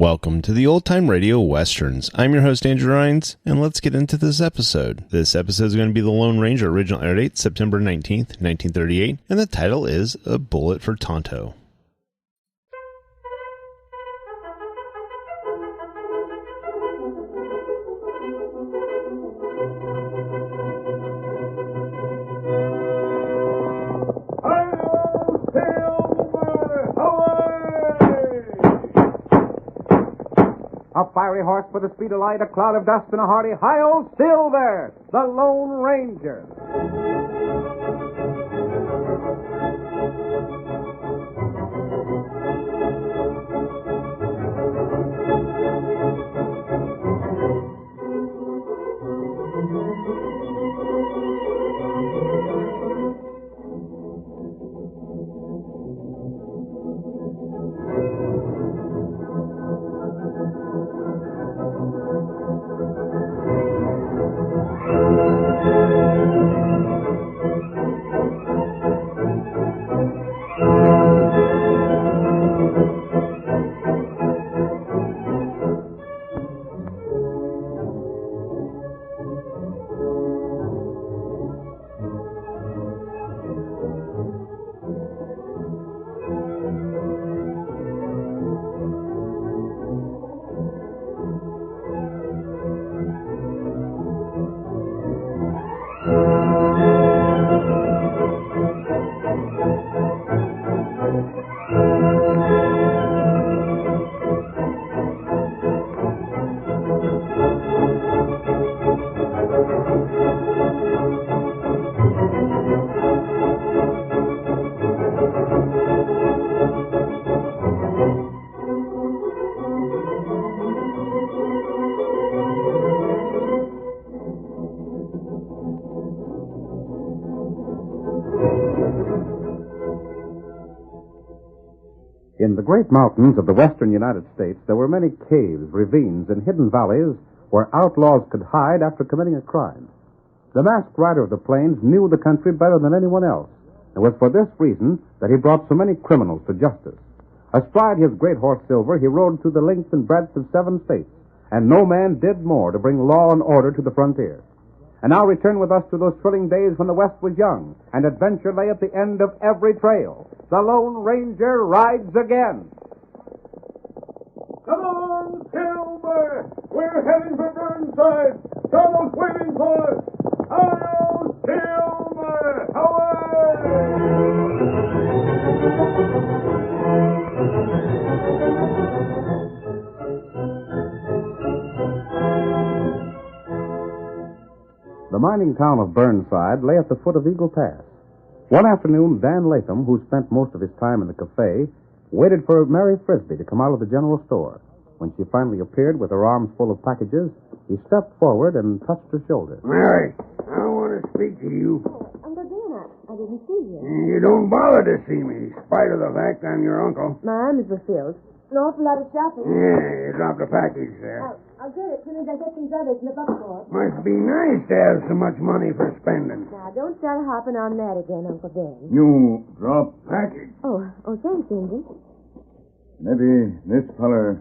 Welcome to the Old Time Radio Westerns. I'm your host, Andrew Rhines, and let's get into this episode. This episode is going to be The Lone Ranger, original air date September 19th, 1938, and the title is A Bullet for Tonto. A fiery horse with a speed of light, a cloud of dust, and a hearty hi-yo, Silver, the Lone Ranger. In the great mountains of the western United States, there were many caves, ravines, and hidden valleys where outlaws could hide after committing a crime. The masked rider of the plains knew the country better than anyone else. It was for this reason that he brought so many criminals to justice. Astride his great horse Silver, he rode through the length and breadth of 7 states, and no man did more to bring law and order to the frontier. And now return with us to those thrilling days when the West was young, and adventure lay at the end of every trail. The Lone Ranger rides again. Come on, Silver! We're heading for Burnside! Tonto's waiting for us! Hi-yo, Silver! The mining town of Burnside lay at the foot of Eagle Pass. One afternoon, Dan Latham, who spent most of his time in the cafe, waited for Mary Frisbee to come out of the general store. When she finally appeared with her arms full of packages, he stepped forward and touched her shoulder. Mary, I want to speak to you. Oh, Uncle Dan, I didn't see you. You don't bother to see me, in spite of the fact I'm your uncle. My arms were filled. An awful lot of shopping. Yeah, you dropped a package there. I'll get it as soon as I get these others in the buckboard. Must be nice to have so much money for spending. Now, don't start hopping on that again, Uncle Dan. You drop package. Oh, thanks, Injun. Maybe this feller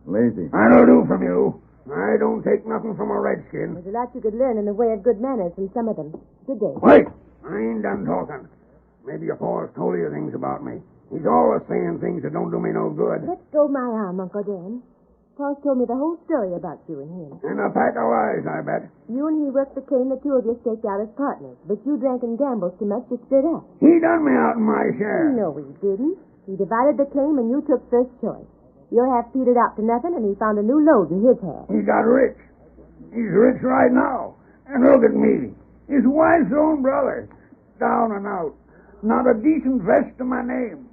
lazy. That'll do from you. I don't take nothing from a redskin. There's a lot you could learn in the way of good manners from some of them. Good day. Wait! I ain't done talking. Maybe your pa's told you things about me. He's always saying things that don't do me no good. Let go of my arm, Uncle Dan. Paul's told me the whole story about you and him. And a pack of lies, I bet. You and he worked the claim the two of you staked out as partners, but you drank and gambled too much to split up. He done me out in my share. No, he didn't. He divided the claim and you took first choice. Your half petered out to nothing, and he found a new load in his half. He got rich. He's rich right now. And look at me. His wife's own brother. Down and out. Not a decent vest to my name.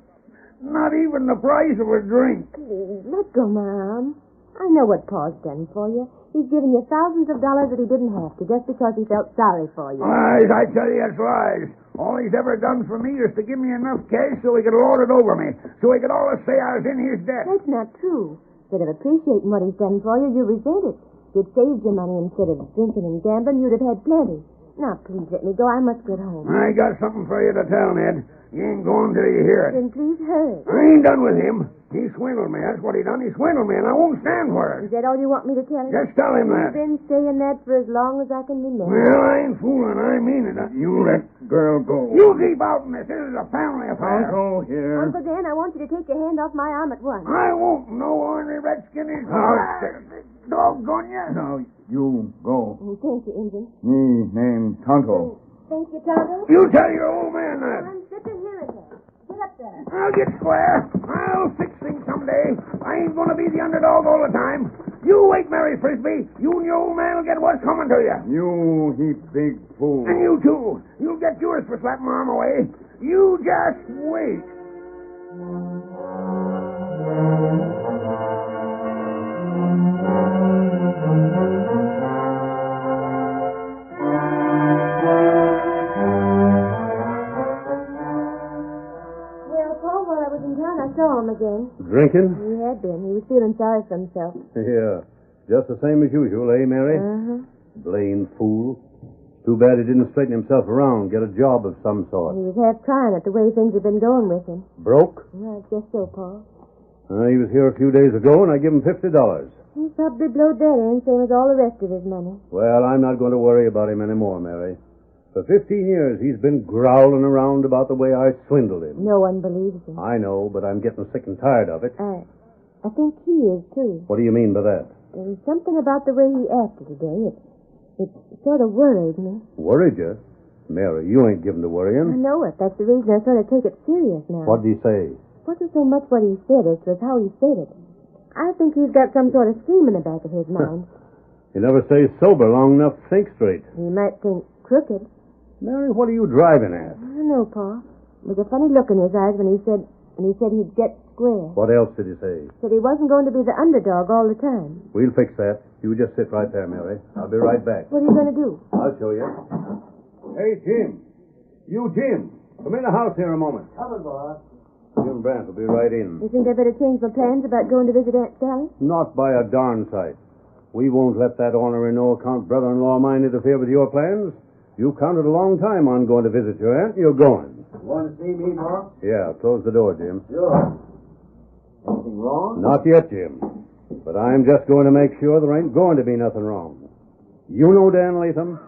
Not even the price of a drink. Please, let go, Mom. I know what Pa's done for you. He's given you thousands of dollars that he didn't have to, just because he felt sorry for you. Lies, I tell you, that's lies. All he's ever done for me is to give me enough cash so he could lord it over me, so he could always say I was in his debt. That's not true. Instead of appreciating what he's done for you, you resent it. If you'd saved your money instead of drinking and gambling, you'd have had plenty. Now, please let me go. I must get home. I got something for you to tell, Ned. You ain't going till you hear it. Then please hurry. I ain't done with him. He swindled me. That's what he done. He swindled me, and I won't stand for Is it. that all you want me to tell him? Just tell him I've that. been saying that for as long as I can remember. Well, I ain't fooling. I mean it. You let girl go. You keep out in this. This is a family affair. Tonto here. Uncle Dan, I want you to take your hand off my arm at once. I won't. No ornery redskin is doggone you. Now, you go. Thank you, Injun. Me name Tonto. Thank you, Tonto. You tell your old man that. I'm sick of hearing that. Get up there. I'll get square. I'll fix things someday. I ain't going to be the underdog all the time. You wait, Mary Frisbee. You and your old man will get what's coming to you. You heap big fool. And you, too. You'll get yours for slapping my arm away. You just wait. Well, Paul, while I was in town, I saw him again. Drinking? He had been. He was feeling sorry for himself. Yeah. Just the same as usual, eh, Mary? Uh-huh. Blamed fool. Too bad he didn't straighten himself around, get a job of some sort. He was half crying at the way things had been going with him. Broke? Well, I guess so, Paul. He was here a few days ago, and I give him $50. He probably blowed that in, same as all the rest of his money. Well, I'm not going to worry about him anymore, Mary. For 15 years, he's been growling around about the way I swindled him. No one believes him. I know, but I'm getting sick and tired of it. I think he is, too. What do you mean by that? There was something about the way he acted today. It sort of worried me. Worried you? Mary, you ain't given to I worrying. know it. That's the reason I sort of take it serious now. What'd he say? It wasn't so much what he said as was how he said it. I think he's got some sort of scheme in the back of his mind. He never stays sober long enough to think straight. He might think crooked. Mary, what are you driving at? I don't know, Paul. There was a funny look in his eyes when he said he'd get square. What else did he say? Said he wasn't going to be the underdog all the time. We'll fix that. You just sit right there, Mary. I'll be right back. What are you going to do? I'll show you. Hey, Jim. You, Jim. Come in the house here a moment. Coming, boss. Jim Brandt will be right in. You think I better change my plans about going to visit Aunt Sally? Not by a darn sight. We won't let that ornery no-account brother-in-law of mine interfere with your plans. You've counted a long time on going to visit your aunt. You're going. Want to see me, boss? Yeah, close the door, Jim. Sure. Anything wrong? Not yet, Jim. But I'm just going to make sure there ain't going to be nothing wrong. You know Dan Latham?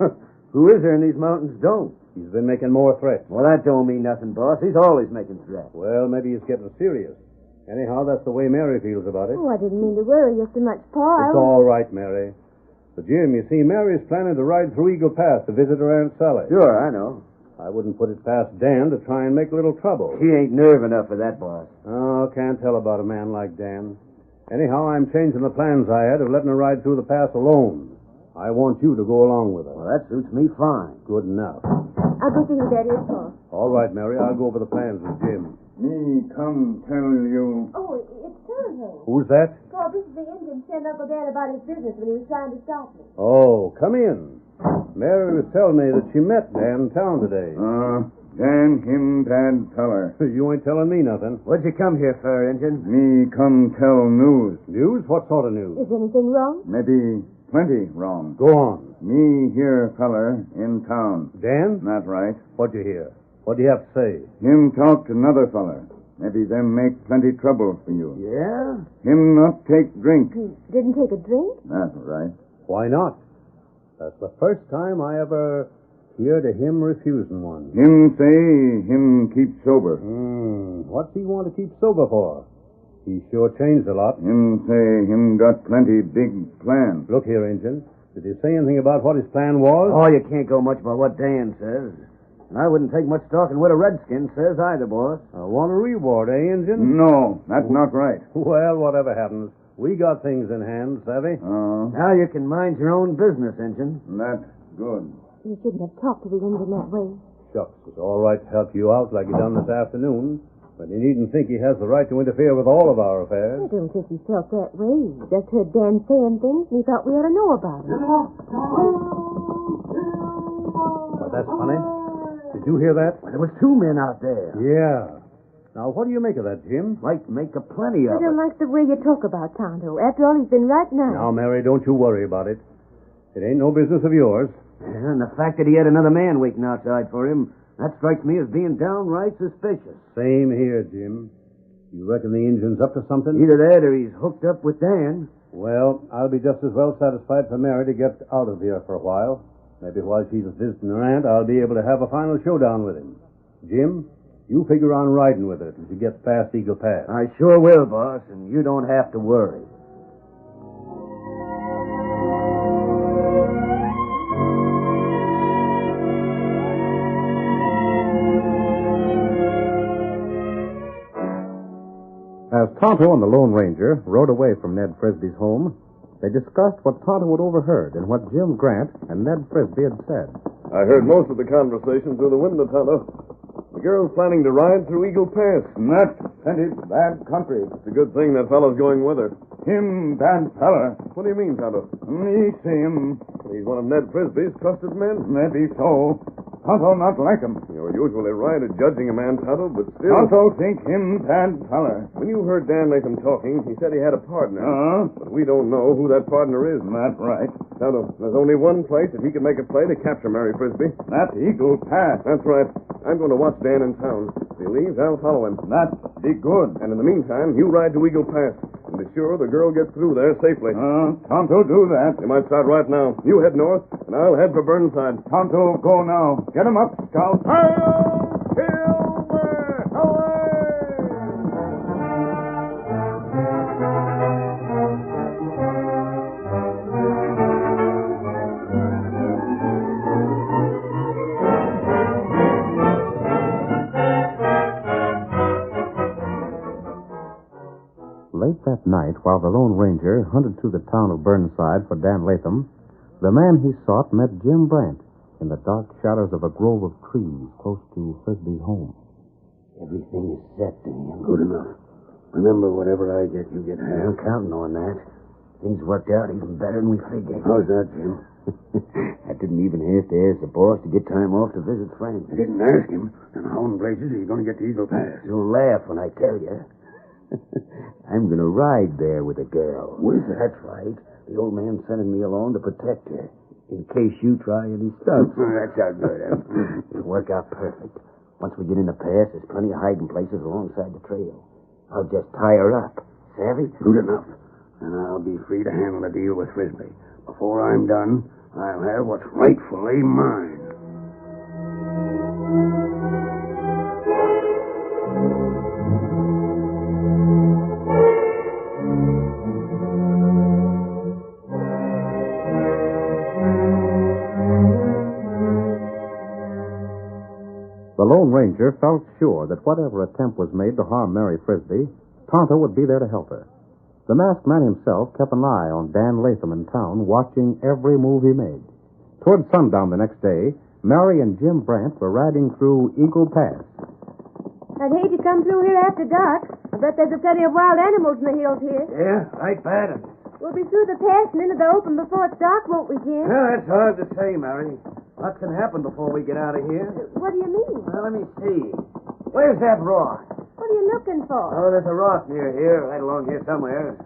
Who is there in these mountains don't? He's been making more threats. Well, that don't mean nothing, boss. He's always making threats. Well, maybe he's getting serious. Anyhow, that's the way Mary feels about it. Oh, I didn't mean to worry you so much, Paul. It's all right, Mary. But, Jim, you see, Mary's planning to ride through Eagle Pass to visit her Aunt Sally. Sure, I know. I wouldn't put it past Dan to try and make a little trouble. She ain't nerve enough for that, boss. Oh, can't tell about a man like Dan. Anyhow, I'm changing the plans I had of letting her ride through the pass alone. I want you to go along with her. Well, that suits me fine. Good enough. I'll go see who that is, Paul. All right, Mary, I'll go over the plans with Jim. Me come tell you. Oh, it's Tonto. Who's that? Paul, this is the Indian sent Uncle Dan about his business when he was trying to stop me. Oh, come in. Mary was telling me that she met Dan in town today. Dan him bad feller. You ain't telling me nothing. What'd you come here for, Injun? Me come tell news. News? What sort of news? Is anything wrong? Maybe plenty wrong. Go on. Me here feller in town. Dan? That right. What'd you hear? What do you have to say? Him talk to another feller. Maybe them make plenty trouble for you. Yeah? Him not take drink. He didn't take a drink? That's right. Why not? That's the first time I ever heard of him refusing one. Him say him keep sober. What's he want to keep sober for? He sure changed a lot. Him say him got plenty big plan. Look here, Injun. Did he say anything about what his plan was? Oh, you can't go much by what Dan says. And I wouldn't take much stock in what a redskin says either, boss. I want a reward, eh, Injun? No, that's not right. Well, whatever happens, we got things in hand, savvy? Now you can mind your own business, Injun. That's good. You shouldn't have talked to the Indian that way. Shucks, it's all right to help you out like you done this afternoon, but you needn't think he has the right to interfere with all of our I affairs. don't think he felt that way. He just heard Dan saying things, and he thought we ought to know about it. But that's funny. Did you hear that? Well, there was two men out there. Yeah. Now, what do you make of that, Jim? Might make a plenty I of don't it. like the way you talk about Tonto. After all, he's been right Now, now. Mary, don't you worry about it. It ain't no business of yours. And the fact that he had another man waiting outside for him, that strikes me as being downright suspicious. Same here, Jim. You reckon the engine's up to something? Either that or he's hooked up with Dan. Well, I'll be just as well satisfied for Mary to get out of here for a while. Maybe while she's visiting her aunt, I'll be able to have a final showdown with him. Jim, you figure on riding with her till she gets past Eagle Pass. I sure will, boss, and you don't have to worry. As Tonto and the Lone Ranger rode away from Ned Frisbee's home, they discussed what Tonto had overheard and what Jim Grant and Ned Frisbee had said. I heard most of the conversation through the window, Tonto. The girl's planning to ride through Eagle Pass. And that's plenty bad country. It's a good thing that fellow's going with her. Him bad fella. What do you mean, Tonto? Me see him. He's one of Ned Frisbee's trusted men. Maybe so. Tonto not like him. You're usually right at judging a man, Tonto, but still... Tonto think him bad fella. When you heard Dan Latham talking, he said he had a partner. But we don't know who that partner is. That's right. Tonto, there's only one place that he can make a play to capture Mary Frisbee. That Eagle Pass. That's right. I'm going to watch Dan in town. If he leaves, I'll follow him. That be good. And in the meantime, you ride to Eagle Pass. And be sure the girl gets through there safely. Tonto do that. You might start right now. You head north, and I'll head for Burnside. Tonto go now. Get him up, Scout. Late that night, while the Lone Ranger hunted through the town of Burnside for Dan Latham, the man he sought met Jim Brant in the dark shadows of a grove of trees close to Frisbee's home. Everything is set, Dan. Good enough. Remember, whatever I get, you get half. I'm counting on that. Things worked out even better than we figured. How's that, Jim? I didn't even have to ask the boss to get time off to visit friends. I didn't ask him. And how in blazes are you going to get to Eagle Pass? You'll laugh when I tell you. I'm going to ride there with a girl. With her? That's right. The old man's sending me along to protect her, in case you try any stunts. That sounds good, It'll work out perfect. Once we get in the pass, there's plenty of hiding places alongside the trail. I'll just tie her up. Savvy? Good enough. And I'll be free to handle the deal with Frisbee. Before I'm done, I'll have what's rightfully mine. The Lone Ranger felt sure that whatever attempt was made to harm Mary Frisbee, Tonto would be there to help her. The masked man himself kept an eye on Dan Latham in town, watching every move he made. Toward sundown the next day, Mary and Jim Brant were riding through Eagle Pass. I'd hate to come through here after dark. I bet there's plenty of wild animals in the hills here. Yeah, right bad. We'll be through the pass and into the open before it's dark, won't we, Jim? Well, that's hard to say, Mary. Lots can happen before we get out of here. What do you mean? Well, let me see. Where's that rock? What are you looking for? Oh, there's a rock near here, right along here somewhere.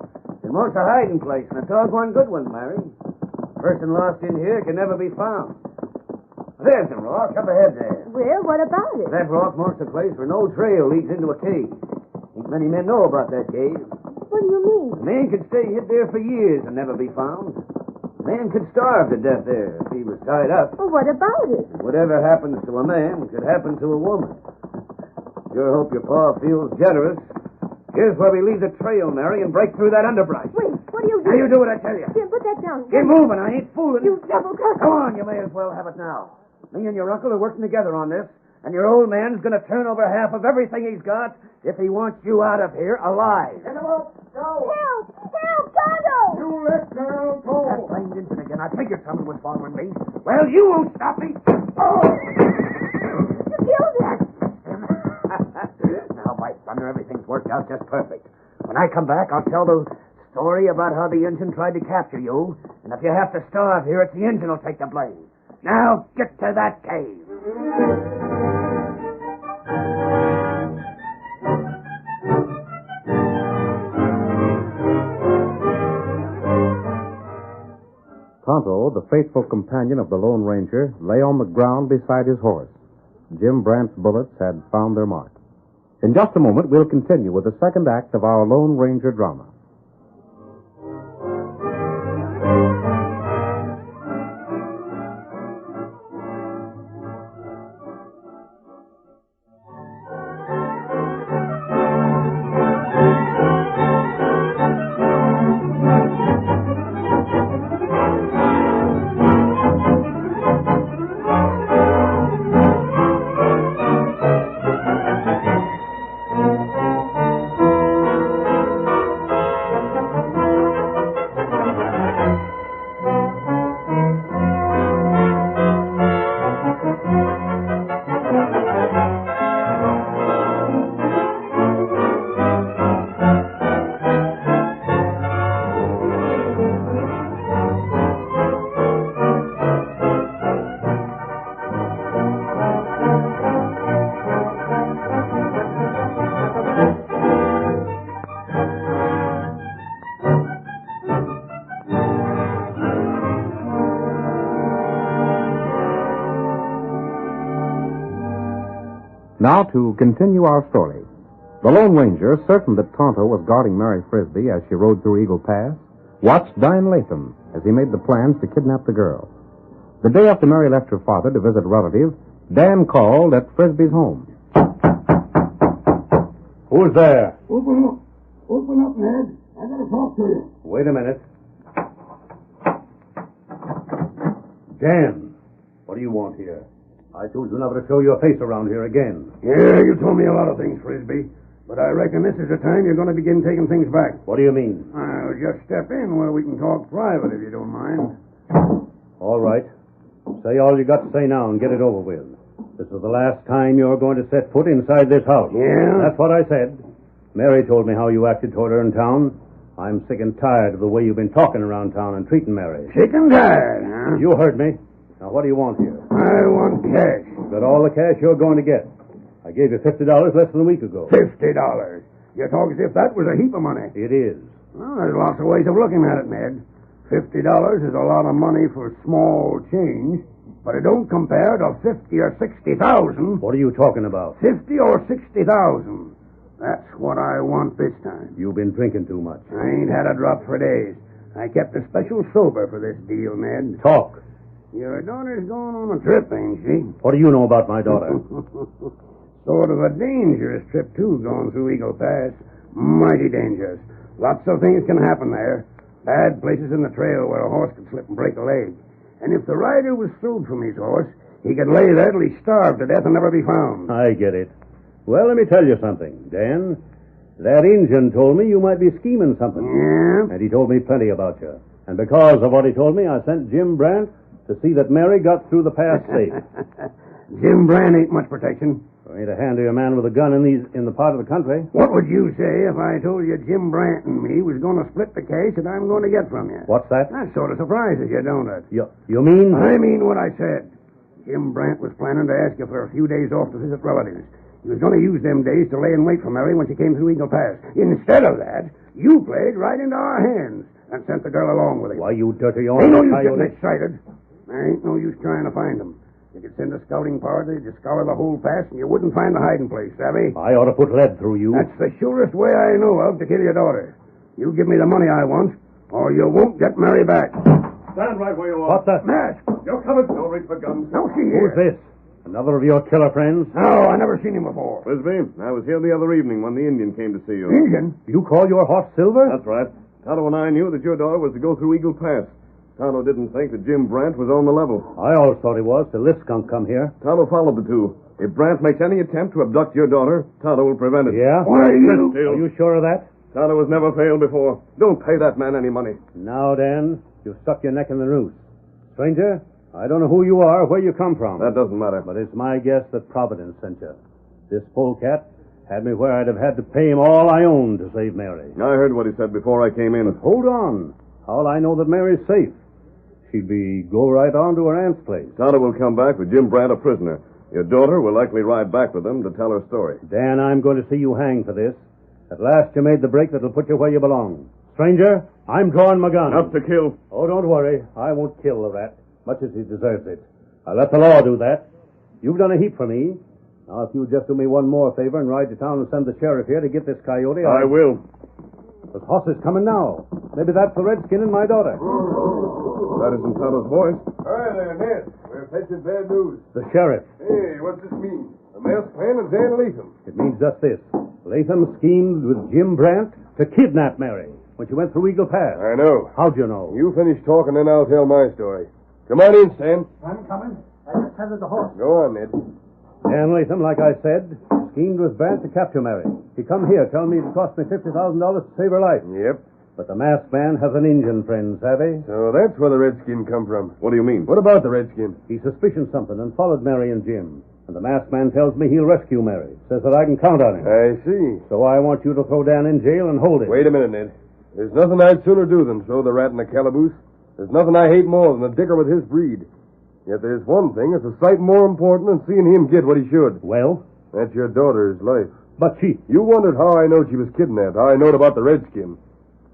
It marks a hiding place, and a doggone good one, Mary. A person lost in here can never be found. There's the rock, up ahead there. Well, what about it? That rock marks a place where no trail leads into a cave. Ain't many men know about that cave. What do you mean? A man could stay hid there for years and never be found. A man could starve to death there if he was tied up. Well, what about it? Whatever happens to a man could happen to a woman. Sure hope your pa feels generous. Here's where we leave the trail, Mary, and break through that underbrush. Wait, what are you Now doing? you do what I tell you. Jim, put that down. Get moving. I ain't fooling. You double-crosser. Come on, you may as well have it now. Me and your uncle are working together on this, and your old man's going to turn over half of everything he's got if he wants you out of here alive. Get him up! Go! Help! Help, Tonto! You let girl go! That blamed engine again. I figured someone was following me. Well, you won't stop me. Oh! You killed him! Now, by thunder, everything's worked out just perfect. When I come back, I'll tell the story about how the engine tried to capture you, and if you have to starve here, it's the engine will take the blame. Now, get to that cave. Tonto, the faithful companion of the Lone Ranger, lay on the ground beside his horse. Jim Brandt's bullets had found their mark. In just a moment, we'll continue with the second act of our Lone Ranger drama. Now to continue our story. The Lone Ranger, certain that Tonto was guarding Mary Frisbee as she rode through Eagle Pass, watched Dan Latham as he made the plans to kidnap the girl. The day after Mary left her father to visit a relative, Dan called at Frisbee's home. Who's there? Open up. Open up, Ned. I gotta talk to you. Wait a minute. Dan, what do you want here? I told you never to show your face around here again. Yeah, you told me a lot of things, Frisbee. But I reckon this is the time you're going to begin taking things back. What do you mean? I'll just step in where we can talk private, if you don't mind. All right. Say all you got to say now and get it over with. This is the last time you're going to set foot inside this house. Yeah? That's what I said. Mary told me how you acted toward her in town. I'm sick and tired of the way you've been talking around town and treating Mary. Sick and tired, huh? You heard me. Now, what do you want here? I want cash. You've got all the cash you're going to get. I gave you $50 less than a week ago. $50. You talk as if that was a heap of money. It is. Well, there's lots of ways of looking at it, Ned. $50 is a lot of money for small change, but it don't compare to 50 or 60,000. What are you talking about? 50 or 60,000. That's what I want this time. You've been drinking too much. I ain't had a drop for days. I kept a special sober for this deal, Ned. Talk. Your daughter's going on a trip, ain't she? What do you know about my daughter? Sort of a dangerous trip, too, going through Eagle Pass. Mighty dangerous. Lots of things can happen there. Bad places in the trail where a horse could slip and break a leg. And if the rider was throwed from his horse, he could lay there till he starved to death and never be found. I get it. Well, let me tell you something, Dan. That Injun told me you might be scheming something. Yeah? And he told me plenty about you. And because of what he told me, I sent Jim Brandt to see that Mary got through the pass safe. Jim Brand ain't much protection. There ain't a handier man with a gun in the part of the country. What would you say if I told you Jim Brant and me was going to split the cash that I'm going to get from you? What's that? That sort of surprises you, don't it? You mean? I mean what I said. Jim Brant was planning to ask you for a few days off to visit relatives. He was going to use them days to lay in wait for Mary when she came through Eagle Pass. Instead of that, you played right into our hands and sent the girl along with him. Why, you dirty old Ain't no use coyote. getting excited. There ain't no use trying to find them. You could send a scouting party to scour the whole pass, and you wouldn't find a hiding place, savvy? I ought to put lead through you. That's the surest way I know of to kill your daughter. You give me the money I want, or you won't get Mary back. Stand right where you are. What's that? Mask! You're covered. Don't reach for guns. Now, see Who's here. this? Another of your killer friends? No, I never seen him before. Frisbee, I was here the other evening when the Indian came to see you. Indian? You call your horse Silver? That's right. Tonto and I knew that your daughter was to go through Eagle Pass. Tonto didn't think that Jim Brant was on the level. I always thought he was till this skunk come here. Tonto followed the two. If Brant makes any attempt to abduct your daughter, Tonto will prevent it. Yeah? Why, you... Are you sure of that? Tonto has never failed before. Don't pay that man any money. Now, Dan, you've stuck your neck in the noose. Stranger, I don't know who you are or where you come from. That doesn't matter. But it's my guess that Providence sent you. This polecat had me where I'd have had to pay him all I owned to save Mary. I heard what he said before I came in. Hold on. How'll I know that Mary's safe? She'd go right on to her aunt's place. Tonto will come back with Jim Brant a prisoner. Your daughter will likely ride back with them to tell her story. Dan, I'm going to see you hang for this. At last you made the break that'll put you where you belong. Stranger, I'm drawing my gun. Up to kill. Oh, don't worry. I won't kill the rat, much as he deserves it. I'll let the law do that. You've done a heap for me. Now, if you'll just do me one more favor and ride to town and send the sheriff here to get this coyote... I will. There's horses coming now. Maybe that's the redskin and my daughter. That isn't Tonto's voice. Hi there, Ned. We're fetching bad news. The sheriff. Hey, what's this mean? The masked man and Dan Latham. It means just this. Latham schemed with Jim Brandt to kidnap Mary when she went through Eagle Pass. I know. How'd you know? You finish talking, then I'll tell my story. Come on in, Stan. I'm coming. I just tethered the horse. Go on, Ned. Dan Latham, like I said, schemed with Brandt to capture Mary. He come here telling me it cost me $50,000 to save her life. Yep. But the masked man has an Indian friend, savvy? So that's where the redskin come from. What do you mean? What about the redskin? He suspicions something and followed Mary and Jim. And the masked man tells me he'll rescue Mary. Says that I can count on him. I see. So I want you to throw Dan in jail and hold him. Wait a minute, Ned. There's nothing I'd sooner do than throw the rat in the calaboose. There's nothing I hate more than a dicker with his breed. Yet there's one thing that's a sight more important than seeing him get what he should. Well? That's your daughter's life. But she... You wondered how I know she was kidnapped, how I knowed about the redskin.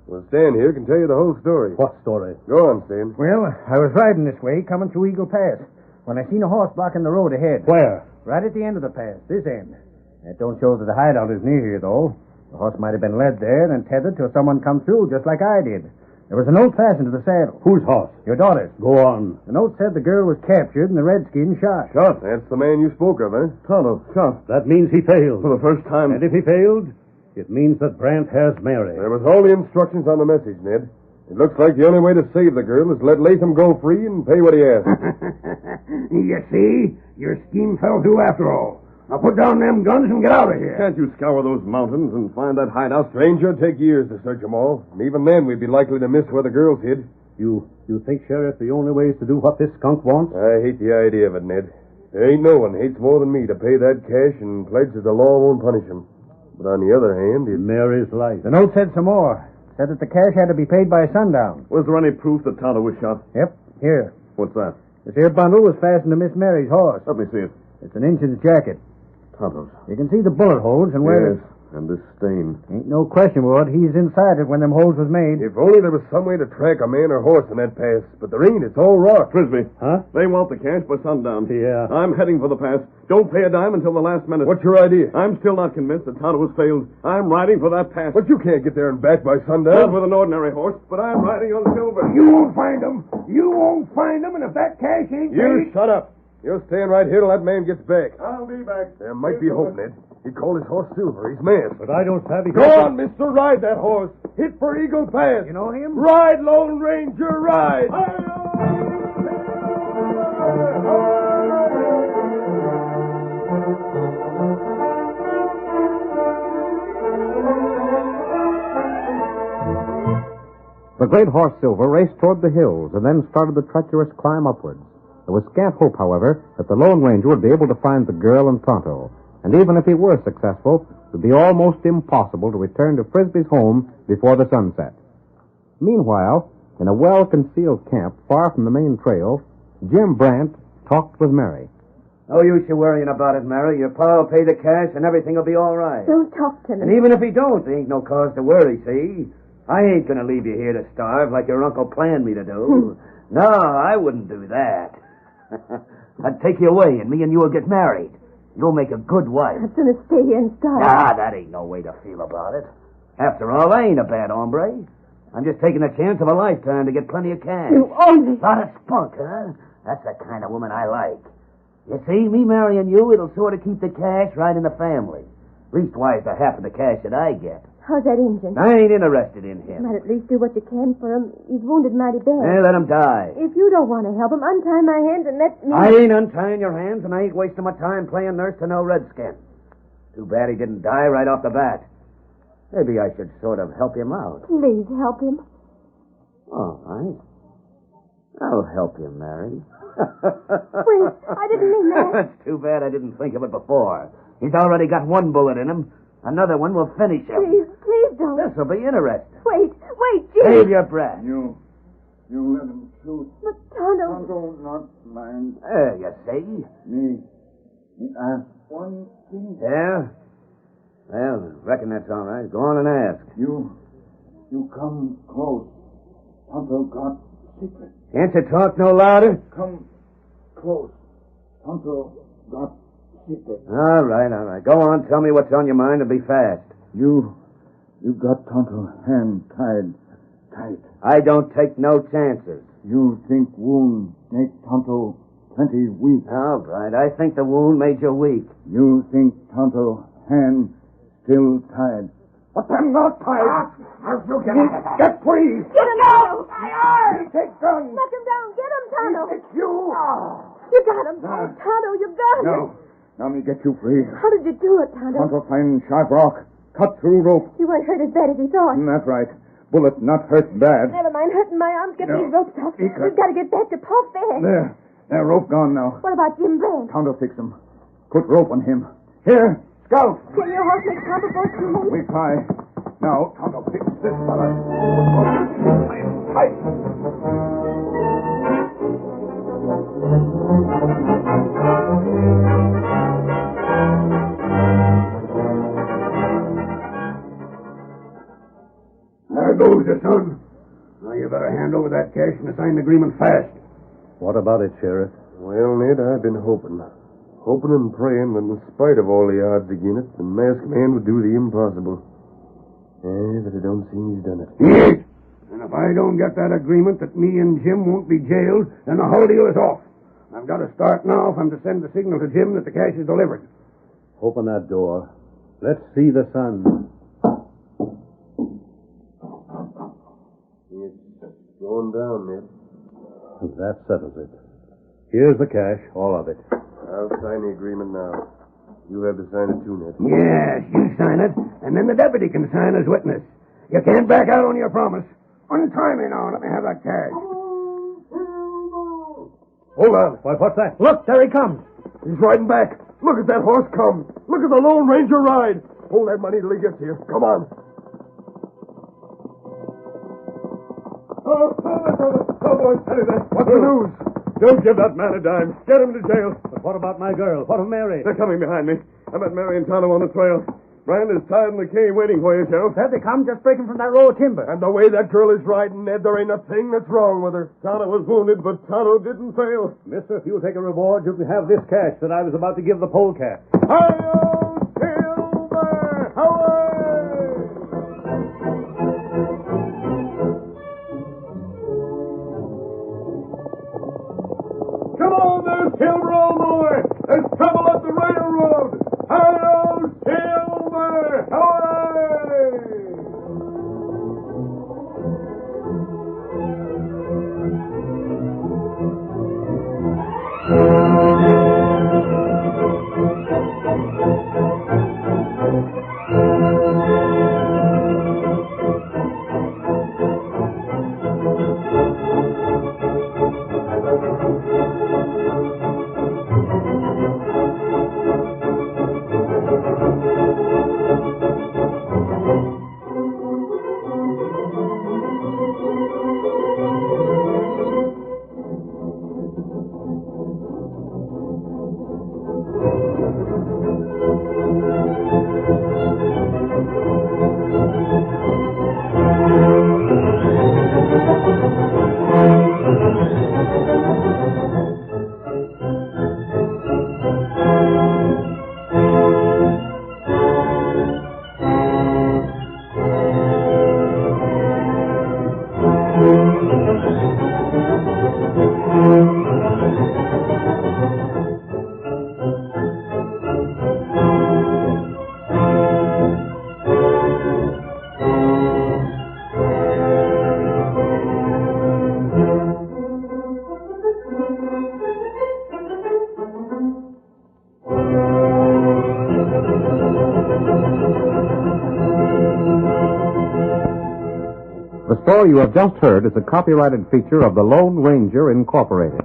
Well, Stan here can tell you the whole story. What story? Go on, Stan. Well, I was riding this way, coming through Eagle Pass, when I seen a horse blocking the road ahead. Where? Right at the end of the pass, this end. That don't show that the hideout is near here, though. The horse might have been led there and tethered till someone come through, just like I did. There was a note fastened to the saddle. Whose horse? Your daughter's. Go on. The note said the girl was captured and the redskin shot. Shot? That's the man you spoke of, eh? Tonto, shot. That means he failed. For the first time. And if he failed, it means that Brandt has Mary. There was all the instructions on the message, Ned. It looks like the only way to save the girl is let Latham go free and pay what he asks. You see? Your scheme fell through after all. Now put down them guns and get out of here. Can't you scour those mountains and find that hideout? Stranger, it'd take years to search them all. And even then, we'd be likely to miss where the girl's hid. You think, Sheriff, the only way is to do what this skunk wants? I hate the idea of it, Ned. There ain't no one hates more than me to pay that cash and pledge that the law won't punish him. But on the other hand, it's... Mary's life. The note said some more. Said that the cash had to be paid by sundown. Was there any proof that Tonto was shot? Yep, here. What's that? This here bundle was fastened to Miss Mary's horse. Let me see it. It's an Injun's jacket. Tonto's. You can see the bullet holes and where... Yes, and this stain. Ain't no question, Ward. He's inside it when them holes was made. If only there was some way to track a man or horse in that pass. But there ain't. It's all rock. Frisbee. Huh? They want the cash by sundown. Yeah. I'm heading for the pass. Don't pay a dime until the last minute. What's your idea? I'm still not convinced that Tonto has failed. I'm riding for that pass. But you can't get there and back by Not sundown. with an ordinary horse, but I'm riding on silver. You won't find them. You won't find them, and if that cash ain't You paid... shut up. You're staying right here till that man gets back. I'll be back. There might be hope, Ned. He called his horse Silver. He's mad. But I don't have... Go on, mister. Ride that horse. Hit for Eagle Pass. You know him? Ride, Lone Ranger, ride. The great horse Silver raced toward the hills and then started the treacherous climb upwards. There was scant hope, however, that the Lone Ranger would be able to find the girl and Tonto. And even if he were successful, it would be almost impossible to return to Frisbee's home before the sunset. Meanwhile, in a well-concealed camp far from the main trail, Jim Brandt talked with Mary. No use you worrying about it, Mary. Your pa will pay the cash and everything will be all right. Don't talk to me. And even if he don't, there ain't no cause to worry, see? I ain't going to leave you here to starve like your uncle planned me to do. No, I wouldn't do that. I'd take you away and me and you will get married. You'll make a good wife. I'm going to stay here and starve. Nah, that ain't no way to feel about it. After all, I ain't a bad hombre. I'm just taking a chance of a lifetime to get plenty of cash. You only... Lot of spunk, huh? That's the kind of woman I like. You see, me marrying you, it'll sort of keep the cash right in the family. Leastwise, the half of the cash that I get. How's that Injun? I ain't interested in You him. might at least do what you can for him. He's wounded mighty bad. Let him die. If you don't want to help him, untie my hands and let me... I ain't untying your hands, and I ain't wasting my time playing nurse to no redskin. Too bad he didn't die right off the bat. Maybe I should sort of help him out. Please help him. All right. I'll help you, Mary. Wait, I didn't mean that. That's too bad I didn't think of it before. He's already got one bullet in him. Another one will finish him. Please don't. This'll be interesting. Wait, Jim. Save your breath. You let him shoot. But Tonto... Tonto, not mine. There, you see. Me ask one thing. Yeah? Well, reckon that's all right. Go on and ask. You You come close. Tonto got secret. Can't you talk no louder? Come close. Tonto got secret. All right. Go on, tell me what's on your mind and be fast. You got Tonto hand tied tight. I don't take no chances. You think wound make Tonto plenty weak. All right, I think the wound made you weak. You think Tonto hand still tied. But I'm not tied. How'd you get free? Get him out! Take guns. Knock him down. Get him, Tonto. It's you. You got him. Oh, Tonto, you got him. No. Now me get you free. How did you do it, Tonto? Tonto find sharp rock. Cut through rope. You weren't hurt as bad as he thought. That's right. Bullet not hurt bad. Never mind hurting my arms. Get these ropes off. We've got to get back to Paul Fair. There, rope gone now. What about Jim Brand? Tonto fix him. Put rope on him. Here, Scout. Can your horse make trouble for us, too late? We try. Now, Tonto fix this fella. There goes your son. Now you better hand over that cash and sign the agreement fast. What about it, Sheriff? Well, Ned, I've been hoping and praying that in spite of all the odds against it, the masked man would do the impossible. But it don't seem he's done it. And if I don't get that agreement that me and Jim won't be jailed, then the whole deal is off. I've got to start now if I'm to send the signal to Jim that the cash is delivered. Open that door. Let's see the sun. It's going down, Ned. That settles it. Here's the cash, all of it. I'll sign the agreement now. You have to sign it too, Ned. Yes, you sign it, and then the deputy can sign as witness. You can't back out on your promise. Untie me now. Let me have that cash. Hold on. What's that? Look, there he comes. He's riding back. Look at that horse come. Look at the Lone Ranger ride. Hold that money till he gets here. Come on. Oh, boys, tell you that. What's the news? Don't give that man a dime. Get him to jail. But what about my girl? What of Mary? They're coming behind me. I met Mary and Tonto on the trail. Brand is tied in the cave waiting for you, Sheriff. There they come, just breaking from that row of timber. And the way that girl is riding, Ned, there ain't a thing that's wrong with her. Tonto was wounded, but Tonto didn't fail. Mister, if you'll take a reward, you can have this cash that I was about to give the polecat. Hi-yo, Silver! Hooray! Come on there, Silver, old boy! There's trouble at the railroad! Hi-yo, Silver! Hooray! The story you have just heard is a copyrighted feature of the Lone Ranger Incorporated.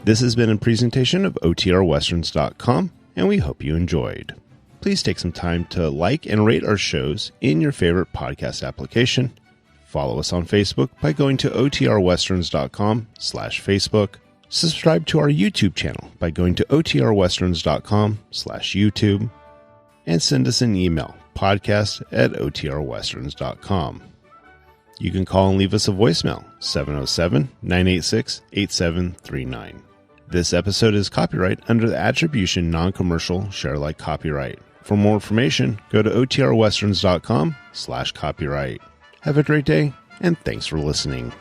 This has been a presentation of OTRWesterns.com, and we hope you enjoyed. Please please take some time to like and rate our shows in your favorite podcast application. Follow us on Facebook by going to otrwesterns.com/Facebook. Subscribe to our YouTube channel by going to otrwesterns.com/YouTube. And send us an email, podcast@otrwesterns.com. You can call and leave us a voicemail, 707-986-8739. This episode is copyright under the Attribution Non-Commercial Share Alike copyright. For more information, go to otrwesterns.com/copyright. Have a great day, and thanks for listening.